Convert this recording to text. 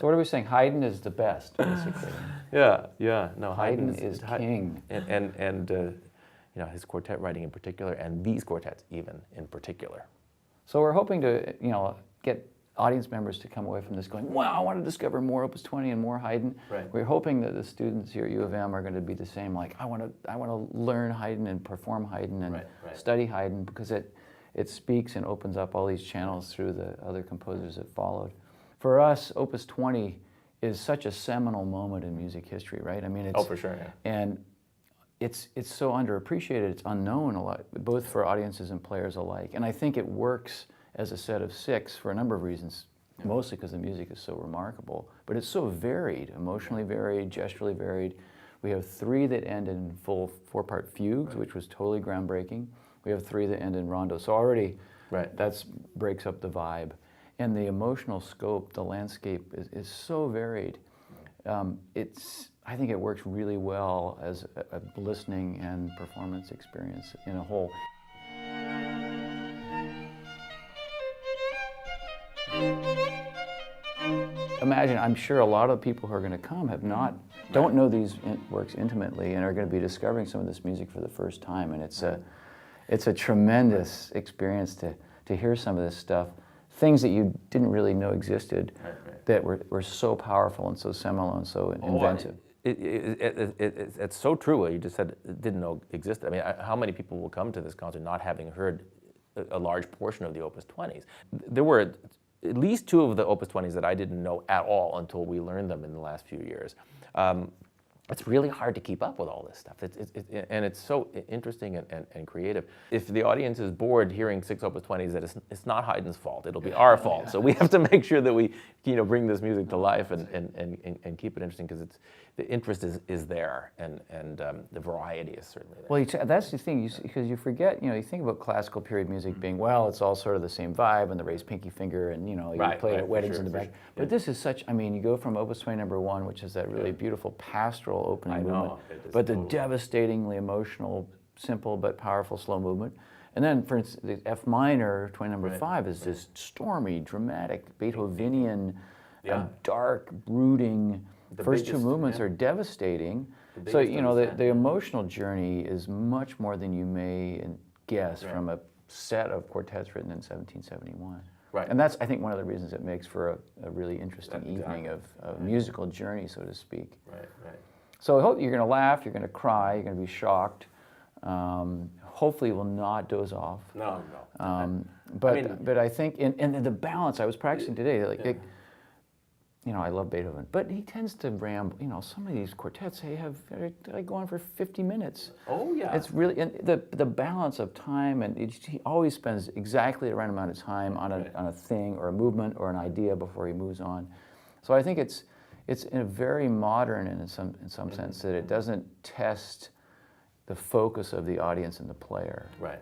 So what are we saying? Haydn is the best, basically. Yeah. No, Haydn is king. And you know, his quartet writing in particular, and these quartets even in particular. So we're hoping to, you know, get audience members to come away from this going, wow, I want to discover more Opus 20 and more Haydn. Right. We're hoping that the students here at U of M are going to be the same, like, I want to learn Haydn and perform Haydn and study Haydn, because it speaks and opens up all these channels through the other composers that followed. For us, Opus 20 is such a seminal moment in music history, right? I mean, it's, for sure, yeah. And it's so underappreciated, it's unknown a lot, both for audiences and players alike. And I think it works as a set of 6 for a number of reasons, mostly because the music is so remarkable, but it's so varied, emotionally varied, gesturally varied. We have 3 that end in full 4-part fugues, which was totally groundbreaking. We have 3 that end in rondo, so already that breaks up the vibe. And the emotional scope, the landscape is so varied. I think it works really well as a listening and performance experience in a whole. Imagine, I'm sure a lot of people who are going to come don't know these works intimately and are going to be discovering some of this music for the first time, and it's a tremendous experience to hear some of this stuff, things that you didn't really know existed, that were so powerful and so seminal and so inventive. It's so true what you just said, didn't know existed. I mean, how many people will come to this concert not having heard a large portion of the Opus 20s? There were at least 2 of the Opus 20s that I didn't know at all until we learned them in the last few years. It's really hard to keep up with all this stuff. And it's so interesting and creative. If the audience is bored hearing 6 Opus 20s, that it's not Haydn's fault, it'll be our fault. So we have to make sure that we, you know, bring this music to life and keep it interesting, because the interest is there, and the variety is certainly there. Well, that's the thing, because you forget, you know, you think about classical period music being, well, it's all sort of the same vibe, and the raised pinky finger, and, you know, you play it at weddings in the back. But this is such, I mean, you go from Opus 20 number 1, which is that really beautiful pastoral opening movement, but the devastatingly emotional, simple but powerful slow movement. And then, for instance, the F minor, 20 number 5, is this stormy, dramatic, Beethovenian, dark, brooding. The first 2 movements are devastating. So, you know, the emotional journey is much more than you may guess from a set of quartets written in 1771. And that's, I think, one of the reasons it makes for a really interesting evening of musical journey, so to speak. So I hope you're going to laugh, you're going to cry, you're going to be shocked. Hopefully you will not doze off. No. But I think, and the balance, I was practicing today, like, you know, I love Beethoven, but he tends to ramble. You know, some of these quartets, they go on for 50 minutes. Oh, yeah. It's really, and the balance of time, and he always spends exactly the right amount of time on a thing or a movement or an idea before he moves on. So I think it's in a very modern, in some sense, that it doesn't test the focus of the audience and the player. Right.